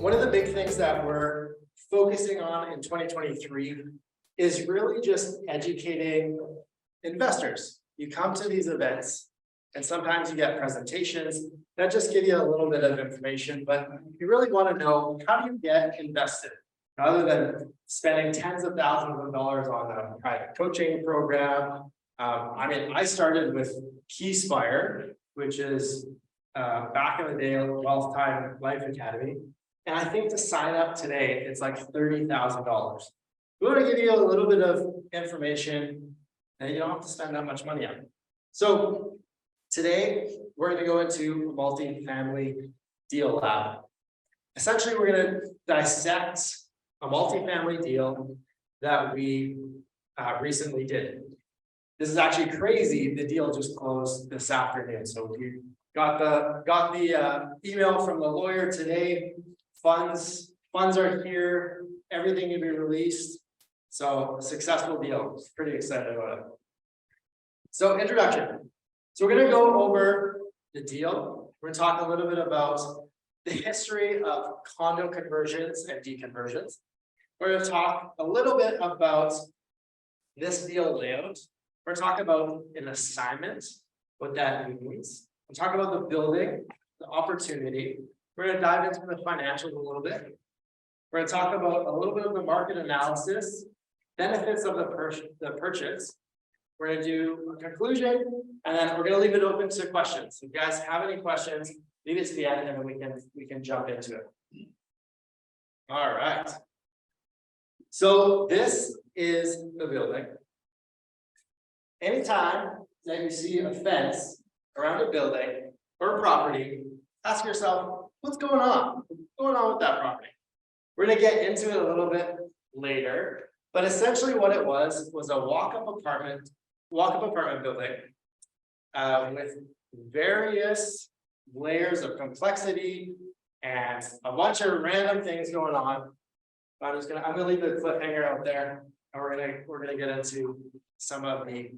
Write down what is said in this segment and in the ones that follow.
One of the big things that we're focusing on in 2023 is really just educating investors. You come to these events and sometimes you get presentations that just give you a little bit of information, but you really want to know, how do you get invested? Rather than spending tens of thousands of dollars on a private coaching program. I started with KeySpire, which is back in the day, Wealth Time Life Academy. And I think to sign up today, it's like $30,000. We want to give you a little bit of information that you don't have to spend that much money on. So today, we're going to go into a multifamily deal lab. Essentially, we're going to dissect a multifamily deal that we recently did. This is actually crazy. The deal just closed this afternoon. So we got the email from the lawyer today. Funds are here. Everything will be released. So successful deal. Pretty excited about it. So introduction. So we're going to go over the deal. We're going to talk a little bit about the history of condo conversions and deconversions. We're going to talk a little bit about this deal layout. We're going to talk about an assignment, what that means. We'll talk about the building, the opportunity. We're going to dive into the financials a little bit. We're going to talk about a little bit of the market analysis, benefits of the purchase. We're going to do a conclusion, and then we're going to leave it open to questions. If you guys have any questions, leave it to the end, and then we can jump into it. All right. So this is the building. Anytime that you see a fence around a building or a property, ask yourself, what's going on? What's going on with that property? We're going to get into it a little bit later, but essentially what it was a walk-up apartment building with various layers of complexity and a bunch of random things going on. I'm gonna leave the cliffhanger out there, and we're gonna get into some of the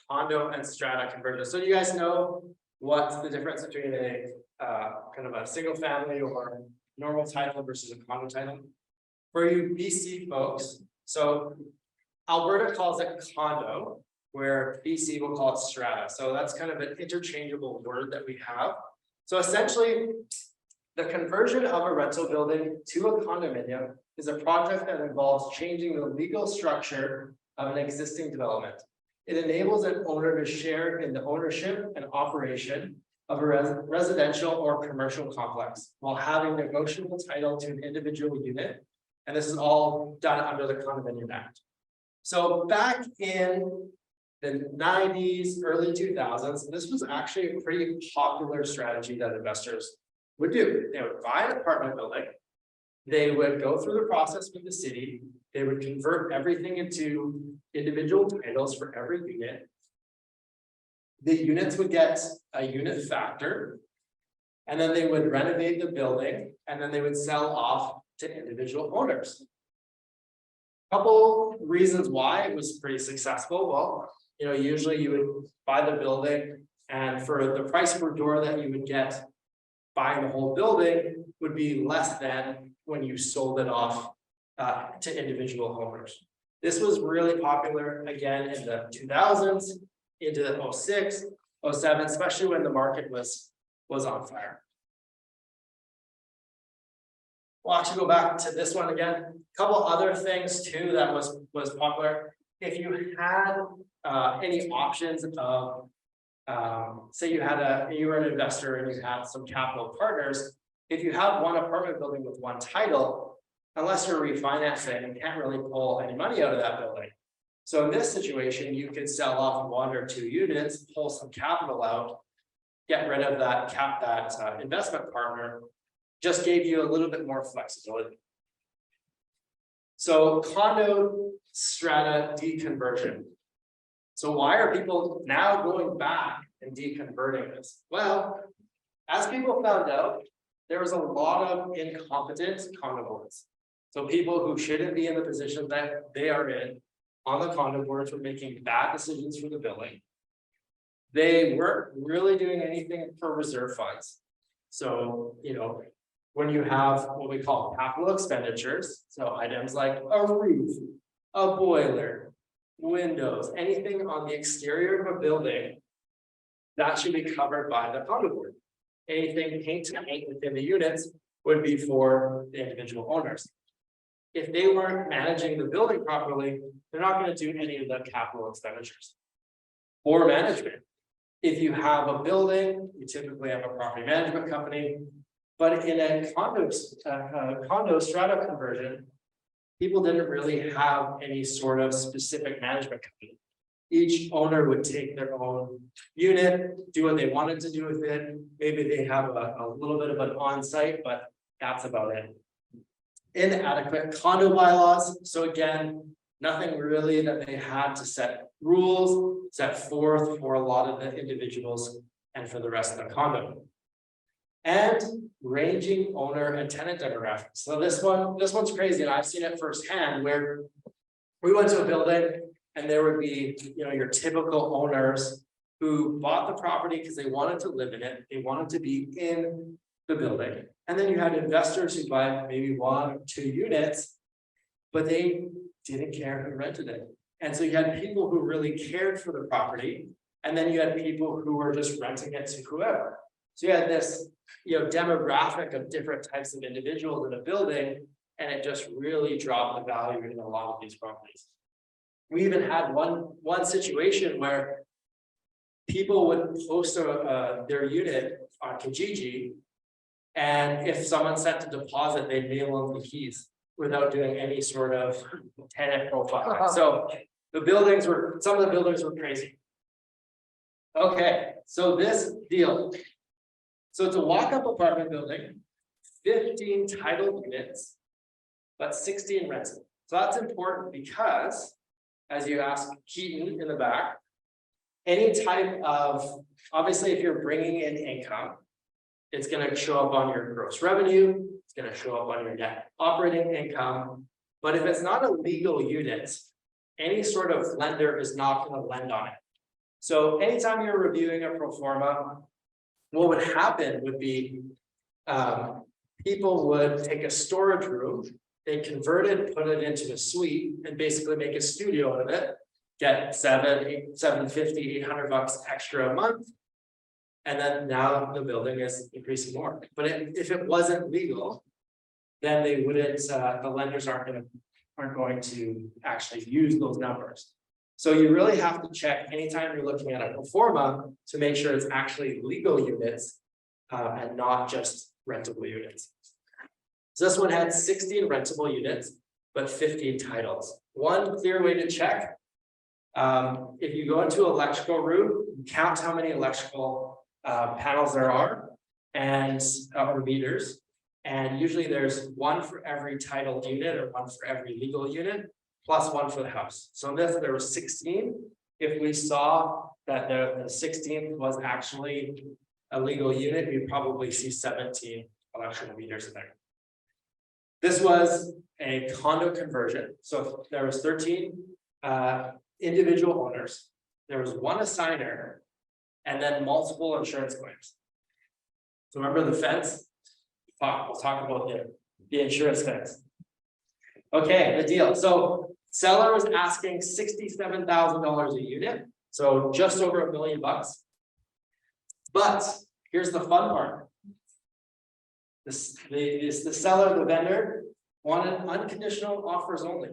condo and strata conversions. So you guys know what's the difference between a kind of a single family or normal title versus a condo title? For you BC folks, so Alberta calls it condo, where BC will call it strata. So that's kind of an interchangeable word that we have. So essentially, the conversion of a rental building to a condominium is a project that involves changing the legal structure of an existing development. It enables an owner to share in the ownership and operation of a residential or commercial complex while having negotiable title to an individual unit. And this is all done under the Condominium Act. So back in the 90s, early 2000s, this was actually a pretty popular strategy that investors would do. They would buy an apartment building, they would go through the process with the city, they would convert everything into individual titles for every unit. The units would get a unit factor, and then they would renovate the building, and then they would sell off to individual owners. Couple reasons why it was pretty successful. Well, usually you would buy the building, and for the price per door that you would get buying the whole building would be less than when you sold it off to individual owners. This was really popular again in the 2000s, into the 06, 07, especially when the market was on fire. We'll actually go back to this one again. A couple other things too that was popular. If you had any options of say you were an investor and you had some capital partners, if you have one apartment building with one title, unless you're refinancing, you can't really pull any money out of that building. So in this situation, you could sell off one or two units, pull some capital out, get rid of that investment partner, just gave you a little bit more flexibility. So condo strata deconversion. So why are people now going back and deconverting this? Well, as people found out, there was a lot of incompetent condo boards. So people who shouldn't be in the position that they are in on the condo boards were making bad decisions for the building. They weren't really doing anything for reserve funds. So, when you have what we call capital expenditures, so items like a roof, a boiler, windows, anything on the exterior of a building, that should be covered by the condo board. Anything paint to paint within the units would be for the individual owners. If they weren't managing the building properly, they're not going to do any of the capital expenditures. Or management. If you have a building, you typically have a property management company, but in a condo strata conversion, people didn't really have any sort of specific management company. Each owner would take their own unit, do what they wanted to do with it. Maybe they have a little bit of an on-site, but that's about it. Inadequate condo bylaws. So again, nothing really that they had to set rules, set forth for a lot of the individuals and for the rest of the condo. And ranging owner and tenant demographics. So this one's crazy, and I've seen it firsthand where we went to a building and there would be, your typical owners who bought the property because they wanted to live in it. They wanted to be in the building. And then you had investors who buy maybe 1 or 2 units, but they didn't care who rented it. And so you had people who really cared for the property, and then you had people who were just renting it to whoever. So you had this, demographic of different types of individuals in a building, and it just really dropped the value in a lot of these properties. We even had one situation where people would post their unit on Kijiji, and if someone sent a deposit, they'd mail them the keys without doing any sort of tenant profile. So some of the buildings were crazy. Okay, so this deal. So it's a walk-up apartment building, 15 titled units, but 16 rented. So that's important because, as you asked Keaton in the back, any type of, obviously, if you're bringing in income, it's going to show up on your gross revenue, it's going to show up on your net operating income. But if it's not a legal unit, any sort of lender is not going to lend on it. So anytime you're reviewing a pro forma, what would happen would be people would take a storage room, they convert it, put it into a suite, and basically make a studio out of it, get $750, $800 extra a month. And then now the building is increasing more. But if it wasn't legal, then they wouldn't, the lenders aren't going to actually use those numbers. So you really have to check anytime you're looking at a pro forma to make sure it's actually legal units and not just rentable units. So this one had 16 rentable units, but 15 titles. One clear way to check, if you go into an electrical room, count how many electrical panels there are and or meters. And usually there's 1 for every titled unit or 1 for every legal unit, plus 1 for the house. So in this, there was 16. If we saw that the 16th was actually a legal unit, we'd probably see 17 electrical meters in there. This was a condo conversion. So there was 13 individual owners. There was 1 assigner, and then multiple insurance claims. So remember the fence? We'll talk about the insurance fence. Okay, the deal. So seller was asking $67,000 a unit, so just over $1 million. But here's the fun part. The seller, the vendor, wanted unconditional offers only.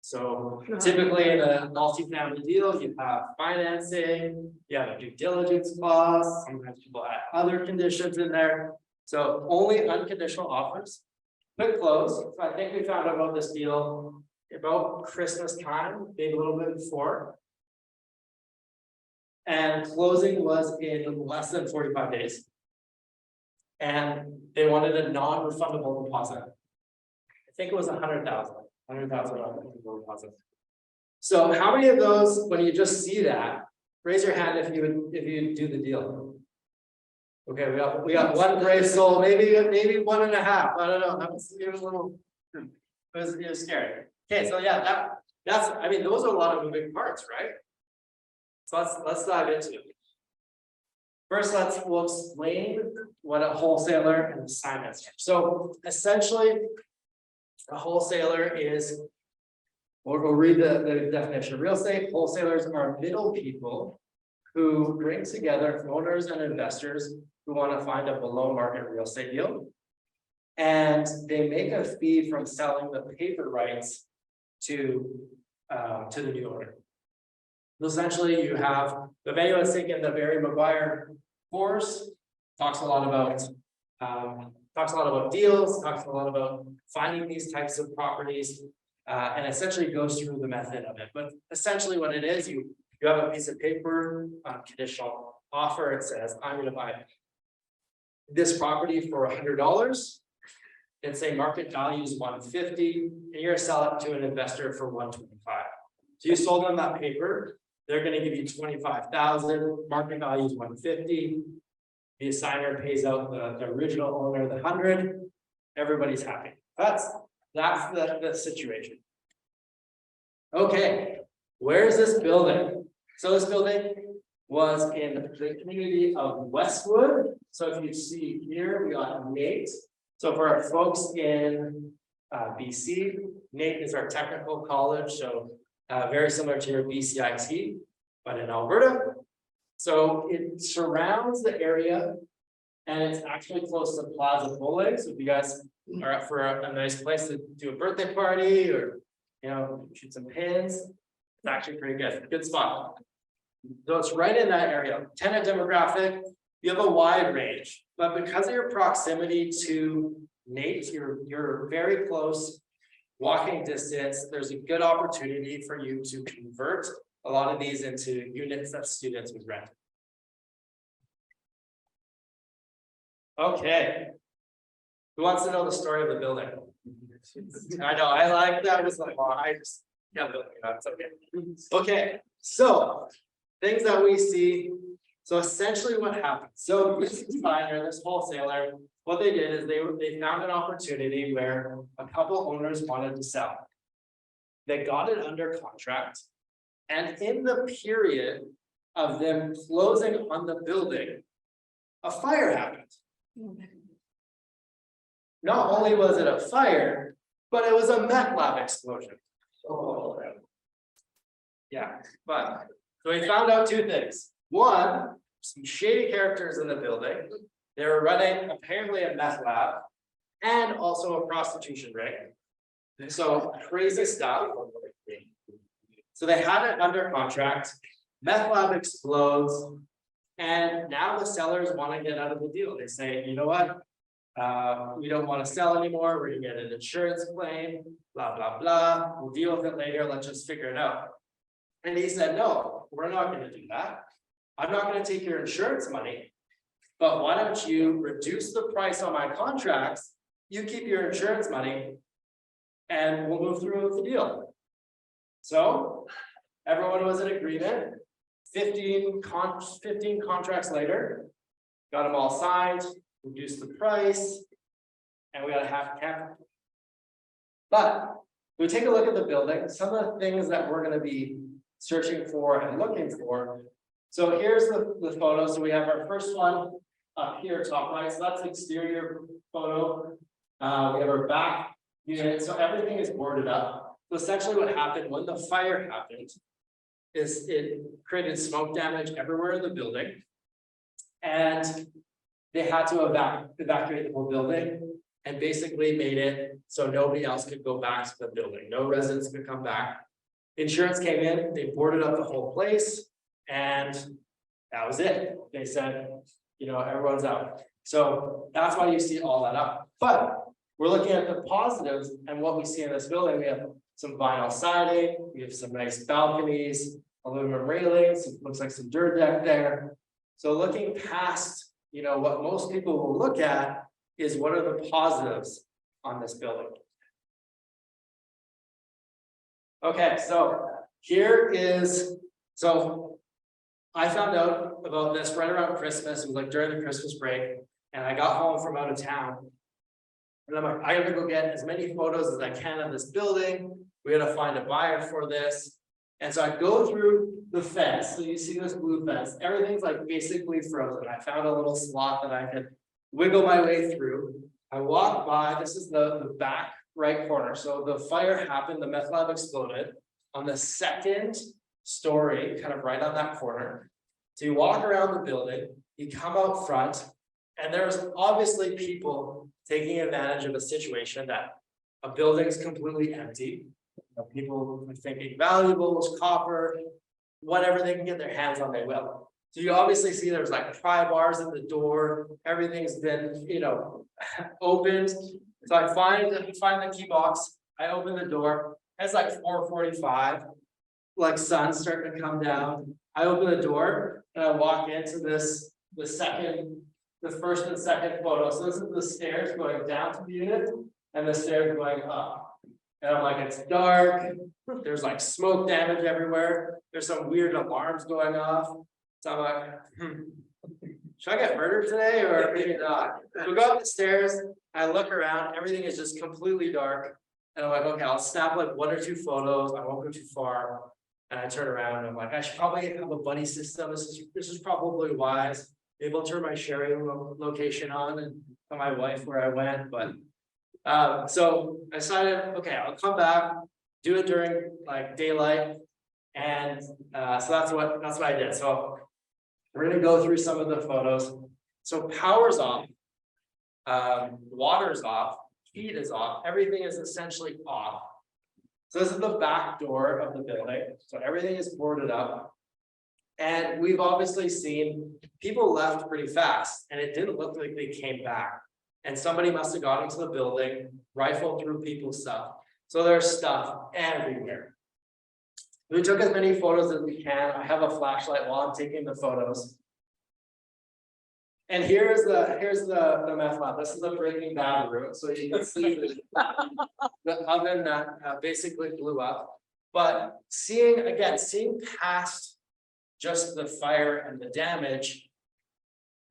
So typically in a multi-family deal, you have financing, you have a due diligence clause, sometimes people add other conditions in there. So only unconditional offers. Quick close. So I think we found out about this deal about Christmas time, maybe a little bit before. And closing was in less than 45 days. And they wanted a non-refundable deposit. I think it was $100,000 deposit. So how many of those, when you just see that, raise your hand if you do the deal. Okay, we got 1 brave soul, maybe 1.5. I don't know. That was a little. It was scary. Okay, so yeah, that's. I mean, those are a lot of moving parts, right? So let's dive into it. First, we'll explain what a wholesaler and assignment is. So essentially, a wholesaler is, we'll read the definition of real estate. Wholesalers are middle people who bring together owners and investors who want to find a below market real estate deal. And they make a fee from selling the paper rights to the new owner. So essentially, you have, if anyone's taken the Barry Maguire course, talks a lot about deals, talks a lot about finding these types of properties, and essentially goes through the method of it. But essentially what it is, you have a piece of paper, conditional offer. It says, I'm going to buy this property for $100. And say market value is 150, and you're gonna sell it to an investor for 125. So you sold them that paper, they're gonna give you 25,000, market value is 150. The assigner pays out the original owner the 100, everybody's happy. That's the situation. Okay, where is this building? So this building was in the community of Westwood. So if you see here, we got Nate. So for our folks in BC, Nate is our technical college, so very similar to your BCIT, but in Alberta. So it surrounds the area, and it's actually close to Plaza Bowling. So if you guys are up for a nice place to do a birthday party or shoot some pins, it's actually pretty good. Good spot. So it's right in that area. Tenant demographic, you have a wide range, but because of your proximity to Nate, you're very close, walking distance. There's a good opportunity for you to convert a lot of these into units that students would rent. Okay, who wants to know the story of the building? I know, I like that. Was like, well, I just can't build it. That's okay. Okay, so things that we see. So essentially what happened, so this designer, this wholesaler, what they did is they found an opportunity where a couple owners wanted to sell. They got it under contract, and in the period of them closing on the building, a fire happened. Not only was it a fire, but it was a meth lab explosion. Oh. Yeah, but so we found out two things. One, some shady characters in the building. They were running apparently a meth lab and also a prostitution ring. So crazy stuff. So they had it under contract. Meth lab explodes, and now the sellers want to get out of the deal. They say, you know what? We don't want to sell anymore. We're gonna get an insurance claim. Blah blah blah. We'll deal with it later. Let's just figure it out. And he said, no, we're not going to do that. I'm not going to take your insurance money, but why don't you reduce the price on my contracts? You keep your insurance money and we'll move through with the deal. So everyone was in agreement. 15 contracts later, got them all signed, reduced the price, and we got a half cap. But we take a look at the building, some of the things that we're going to be searching for and looking for. So here's the photo. So we have our first one up here, top right. So that's the exterior photo. We have our back unit. So everything is boarded up. So essentially what happened when the fire happened is it created smoke damage everywhere in the building. And they had to evacuate the whole building and basically made it so nobody else could go back to the building. No residents could come back. Insurance came in, they boarded up the whole place, and that was it. They said, everyone's out. So that's why you see all that up. But we're looking at the positives and what we see in this building. We have some vinyl siding, we have some nice balconies, aluminum railings, it looks like some dirt deck there. So looking past, what most people will look at is what are the positives on this building. Okay, so so I found out about this right around Christmas. It was like during the Christmas break, and I got home from out of town. And I'm like, I gotta go get as many photos as I can of this building. We gotta find a buyer for this. And so I go through the fence. So you see this blue fence, everything's like basically frozen. I found a little slot that I could wiggle my way through. I walk by, this is the back right corner. So the fire happened, the meth lab exploded on the second story, kind of right on that corner. So you walk around the building, you come out front, and there's obviously people taking advantage of a situation that a building is completely empty. People are thinking valuables, copper, whatever they can get their hands on, they will. So you obviously see there's like pry bars in the door, everything's been, opened. So I find the key box, I open the door, it's like 4:45, like sun's starting to come down. I open the door and I walk into the first and second photo. So this is the stairs going down to the unit and the stairs going up. And I'm like, it's dark, there's like smoke damage everywhere, there's some weird alarms going off. So I'm like, should I get murdered today or maybe not? So go up the stairs, I look around, everything is just completely dark. And I'm like, okay, I'll snap like 1 or 2 photos, I won't go too far. And I turn around and I'm like, I should probably have a buddy system. This is probably wise. Maybe I'll turn my sharing location on and tell my wife where I went. But so I decided, okay, I'll come back, do it during like daylight. And so that's what I did. So we're gonna go through some of the photos. So power's off, water's off, heat is off, everything is essentially off. So this is the back door of the building. So everything is boarded up. And we've obviously seen people left pretty fast and it didn't look like they came back. And somebody must have got into the building, rifled through people's stuff. So there's stuff everywhere. We took as many photos as we can. I have a flashlight while I'm taking the photos. And here's the meth lab. This is the Breaking Bad room. So you can see the oven that basically blew up. But seeing past just the fire and the damage,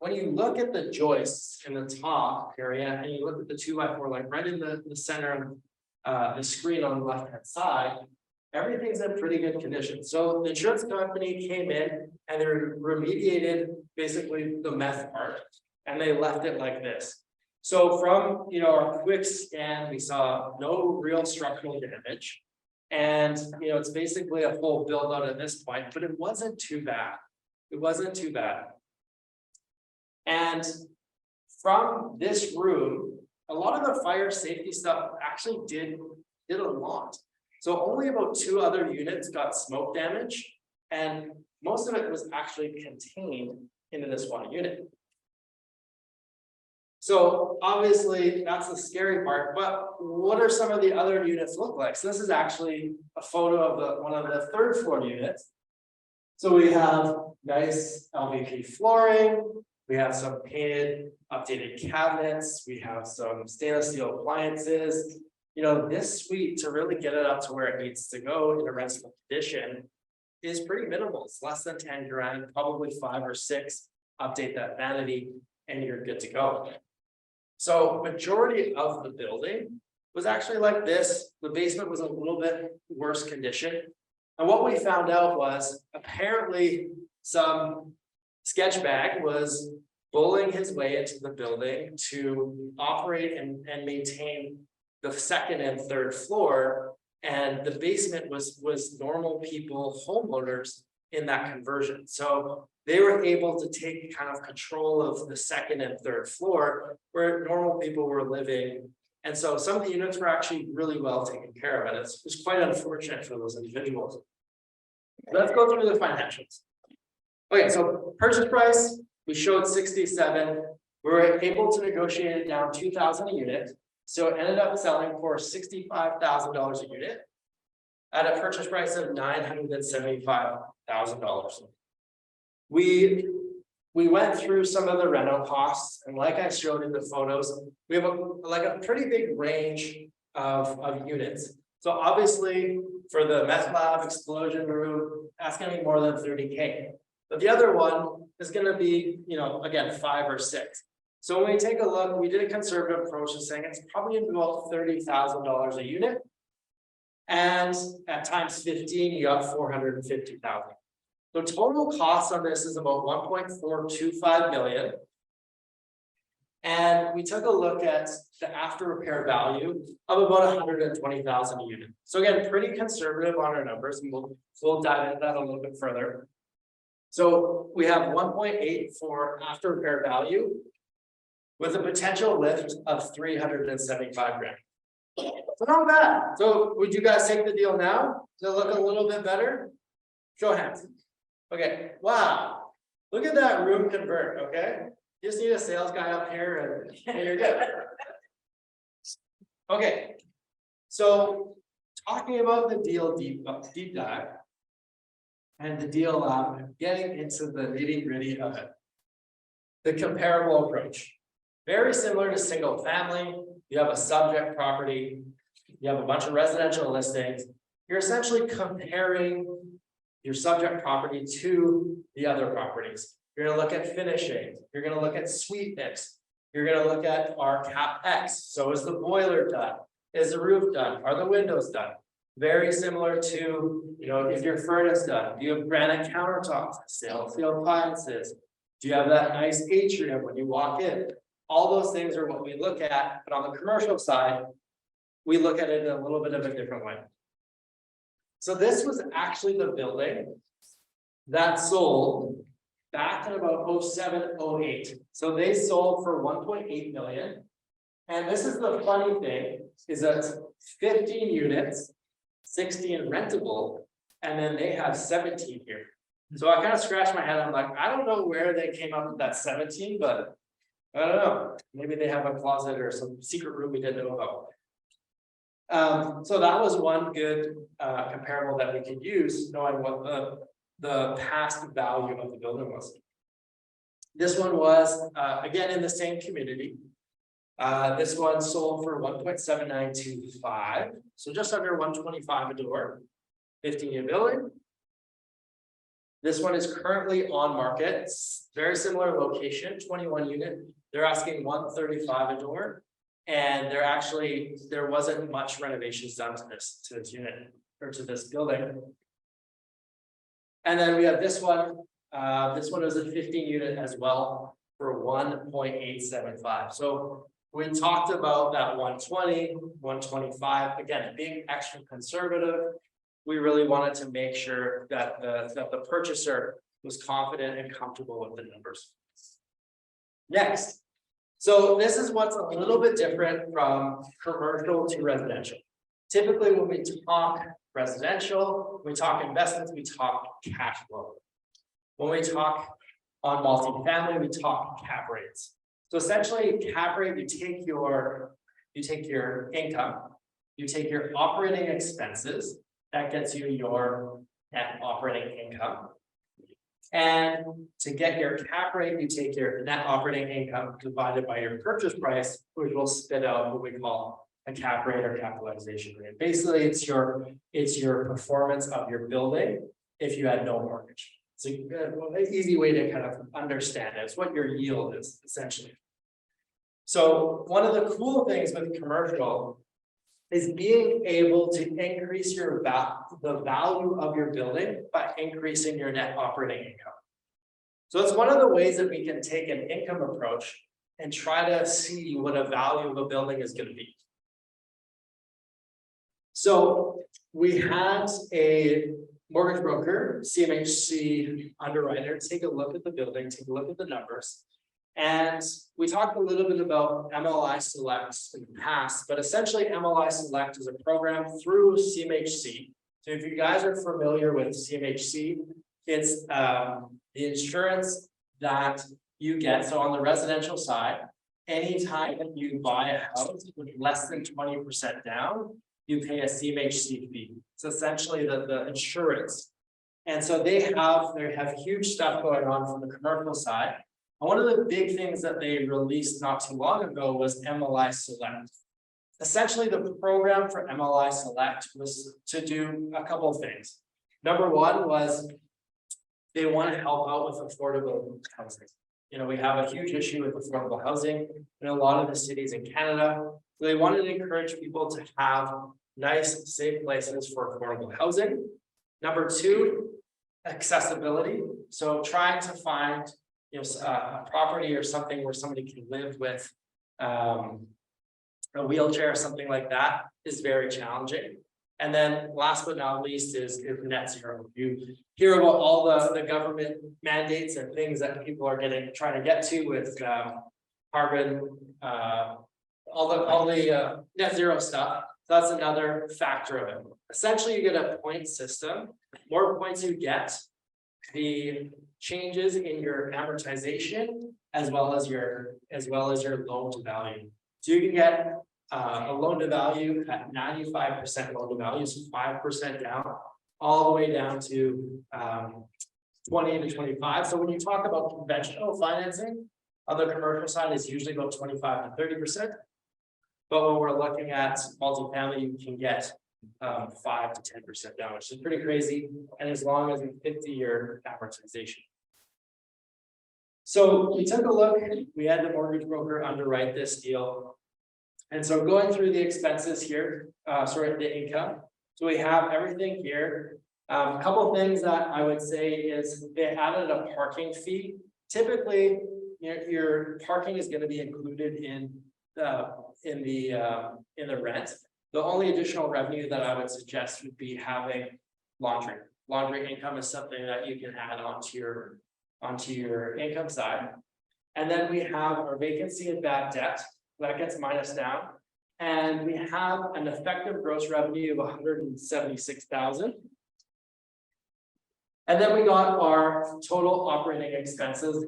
when you look at the joists in the top area and you look at the 2x4, like right in the center of the screen on the left-hand side, everything's in pretty good condition. So the insurance company came in and they remediated basically the meth part and they left it like this. So from our quick scan, we saw no real structural damage. And it's basically a full build out at this point, but it wasn't too bad. It wasn't too bad. And from this room, a lot of the fire safety stuff actually did a lot. So only about 2 other units got smoke damage, and most of it was actually contained into this one unit. So obviously that's the scary part, but what are some of the other units look like? So this is actually a photo of one of the 3rd floor units. So we have nice LVP flooring, we have some painted, updated cabinets, we have some stainless steel appliances. This suite, to really get it up to where it needs to go in a rentable condition, is pretty minimal. It's less than 10 grand, probably 5 or 6. Update that vanity and you're good to go. So majority of the building was actually like this. The basement was a little bit worse condition. And what we found out was apparently some sketch bag was bullying his way into the building to operate and maintain the 2nd and 3rd floor, and the basement was normal people, homeowners in that conversion. So they were able to take kind of control of the 2nd and 3rd floor where normal people were living. And so some of the units were actually really well taken care of, and it was quite unfortunate for those individuals. Let's go through the financials. Okay, so purchase price, we showed 67. We were able to negotiate it down 2,000 a unit. So it ended up selling for $65,000 a unit at a purchase price of $975,000. We went through some of the rental costs, and like I showed in the photos, we have a pretty big range of units. So obviously for the meth lab explosion room, that's going to be more than 30K. But the other one is going to be, again, 5 or 6. So when we take a look, we did a conservative approach to saying it's probably about $30,000 a unit. And at times 15, you got 450,000. The total cost on this is about 1.425 million. And we took a look at the after repair value of about 120,000 a unit. So again, pretty conservative on our numbers, and we'll dive into that a little bit further. So we have 1.8 for after repair value with a potential lift of 375 grand. So not bad. So would you guys take the deal now? Does it look a little bit better? Show of hands. Okay, wow. Look at that room convert, okay? You just need a sales guy up here and you're good. Okay, so talking about the deal deep dive and the deal getting into the nitty-gritty of it. The comparable approach. Very similar to single family. You have a subject property, you have a bunch of residential listings. You're essentially comparing your subject property to the other properties. You're going to look at finishing. You're going to look at suite mix. You're going to look at our CapEx. So is the boiler done? Is the roof done? Are the windows done? Very similar to, if your furnace done? Do you have granite countertops, stainless steel appliances? Do you have that nice atrium when you walk in? All those things are what we look at, but on the commercial side, we look at it in a little bit of a different way. So this was actually the building that sold back in about 07, 08. So they sold for 1.8 million. And this is the funny thing, is that 15 units, 16 rentable, and then they have 17 here. So I kind of scratched my head. I'm like, I don't know where they came up with that 17, but I don't know. Maybe they have a closet or some secret room we didn't know about. So that was one good comparable that we could use, knowing what the past value of the building was. This one was, again, in the same community. This one sold for 1.7925, so just under 125 a door, 15-unit building. This one is currently on market. It's very similar location, 21 unit. They're asking 135 a door, and there wasn't much renovations done to this unit or to this building. And then we have this one. This one was a 15-unit as well for 1.875. So we talked about that 120, 125. Again, being extra conservative, we really wanted to make sure that the purchaser was confident and comfortable with the numbers. Next, so this is what's a little bit different from commercial to residential. Typically, when we talk residential, we talk investments, we talk cash flow. When we talk on multifamily, we talk cap rates. So essentially, cap rate, you take your income, you take your operating expenses, that gets you your net operating income. And to get your cap rate, you take your net operating income divided by your purchase price, which will spit out what we call a cap rate or capitalization rate. Basically, it's your performance of your building if you had no mortgage. It's an easy way to kind of understand it. It's what your yield is, essentially. So one of the cool things with commercial is being able to increase the value of your building by increasing your net operating income. So it's one of the ways that we can take an income approach and try to see what a value of a building is going to be. So we had a mortgage broker, CMHC underwriter, take a look at the building, take a look at the numbers. And we talked a little bit about MLI Select in the past, but essentially MLI Select is a program through CMHC. So if you guys are familiar with CMHC, it's the insurance that you get. So on the residential side, anytime that you buy a house with less than 20% down, you pay a CMHC fee. It's essentially the insurance. And so they have huge stuff going on from the commercial side. And one of the big things that they released not too long ago was MLI Select. Essentially, the program for MLI Select was to do a couple of things. Number one was they want to help out with affordable housing. We have a huge issue with affordable housing in a lot of the cities in Canada. So they wanted to encourage people to have nice, safe places for affordable housing. Number two, accessibility. So trying to find, a property or something where somebody can live with a wheelchair or something like that is very challenging. And then last but not least is net zero. You hear about all the government mandates and things that people are trying to get to with carbon, all the net zero stuff. So that's another factor of it. Essentially, you get a point system. More points you get, the changes in your amortization as well as your loan to value. So you can get a loan to value at 95% loan to value, so 5% down, all the way down to 20 to 25. So when you talk about conventional financing on the commercial side, it's usually about 25 to 30%. But when we're looking at multifamily, you can get 5 to 10% down, which is pretty crazy. And as long as a 50-year amortization. So we took a look, we had the mortgage broker underwrite this deal. And so going through the expenses here, the income. So we have everything here. A couple of things that I would say is they added a parking fee. Typically, your parking is going to be included in the rent. The only additional revenue that I would suggest would be having laundry. Laundry income is something that you can add onto your income side. And then we have our vacancy and bad debt. That gets minus down. And we have an effective gross revenue of 176,000. And then we got our total operating expenses.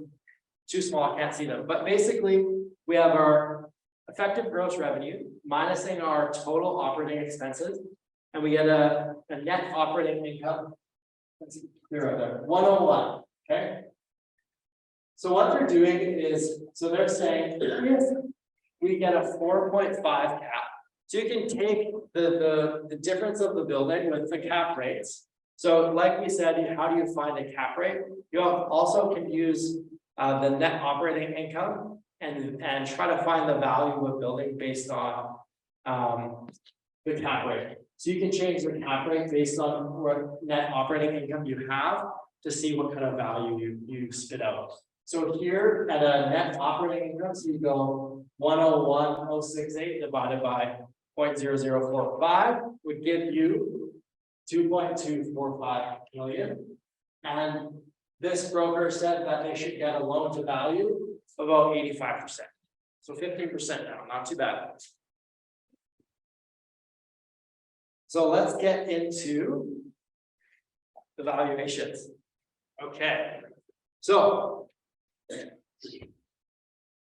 Too small, I can't see them. But basically, we have our effective gross revenue minusing our total operating expenses. And we get a net operating income. Let's see, right there, 101. Okay. So what they're doing is, so they're saying, we get a 4.5 cap. So you can take the difference of the building with the cap rates. So like we said, how do you find a cap rate? You also can use the net operating income and try to find the value of a building based on the cap rate. So you can change the cap rate based on what net operating income you have to see what kind of value you spit out. So here at a net operating income, so you go 101,068 divided by 0.0045 would give you 2.245 million. And this broker said that they should get a loan to value of about 85%. So 15% down, not too bad. So let's get into the valuations. Okay. So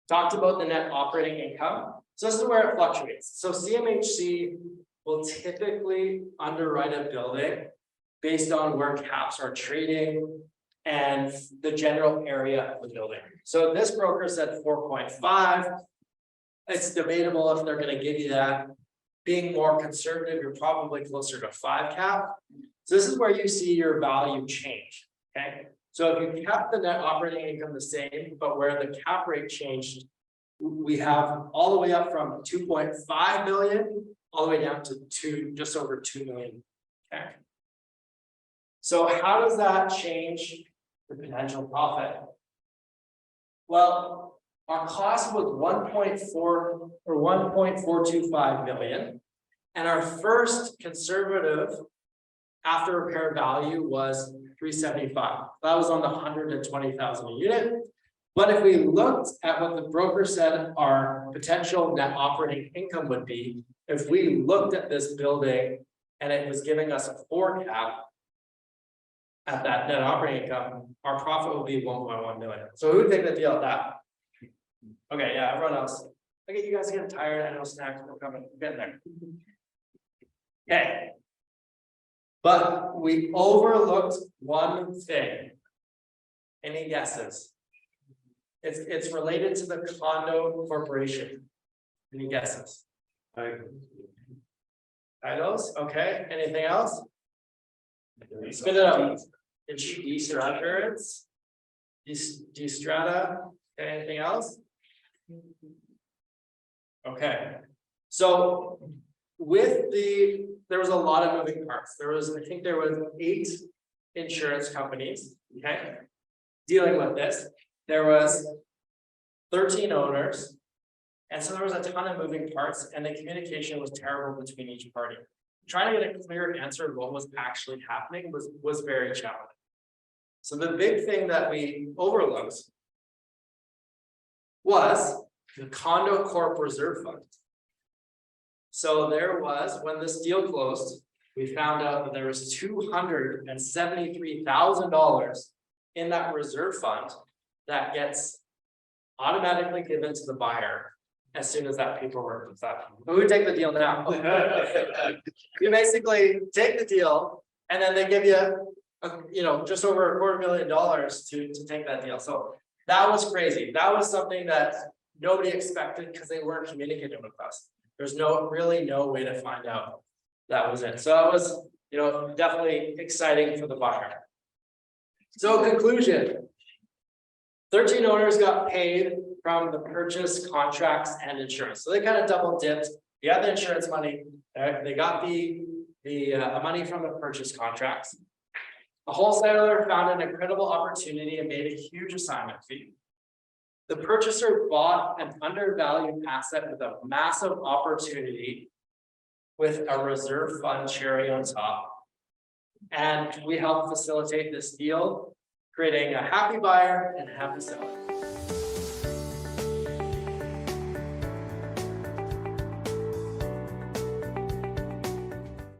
talked about the net operating income. So this is where it fluctuates. So CMHC will typically underwrite a building based on where caps are trading and the general area of the building. So this broker said 4.5. It's debatable if they're going to give you that. Being more conservative, you're probably closer to 5 cap. So this is where you see your value change. Okay. So if you cap the net operating income the same, but where the cap rate changed, we have all the way up from 2.5 million all the way down to just over 2 million. Okay. So how does that change the potential profit? Well, our cost was 1.4 or 1.425 million. And our first conservative after repair value was 375. That was on the 120,000 a unit. But if we looked at what the broker said our potential net operating income would be, if we looked at this building and it was giving us a 4 cap at that net operating income, our profit would be 1.1 million. So who would take the deal at that? Okay, yeah, everyone else. Okay, you guys are getting tired. I know snacks are coming. We're getting there. Okay. But we overlooked one thing. Any guesses? It's related to the condo corporation. Any guesses? Titles? Okay. Anything else? Spit it out. Insurance. STRATA. Okay, anything else? Okay. So there was a lot of moving parts. I think there was 8 insurance companies, okay, dealing with this. There was 13 owners, and so there was a ton of moving parts, and the communication was terrible between each party. Trying to get a clear answer of what was actually happening was very challenging. So the big thing that we overlooked was the Condo Corp Reserve Fund. So there was, when this deal closed, we found out that there was $273,000 in that reserve fund that gets automatically given to the buyer as soon as that paperwork is up. Who would take the deal now? You basically take the deal, and then they give you, just over $250,000 to take that deal. So that was crazy. That was something that nobody expected because they weren't communicating with us. There's really no way to find out that was it. So that was, definitely exciting for the buyer. So conclusion, 13 owners got paid from the purchase contracts and insurance. So they kind of double dipped. You had the insurance money, they got the money from the purchase contracts. The wholesaler found an incredible opportunity and made a huge assignment fee. The purchaser bought an undervalued asset with a massive opportunity with a reserve fund cherry on top. And we helped facilitate this deal, creating a happy buyer and a happy seller.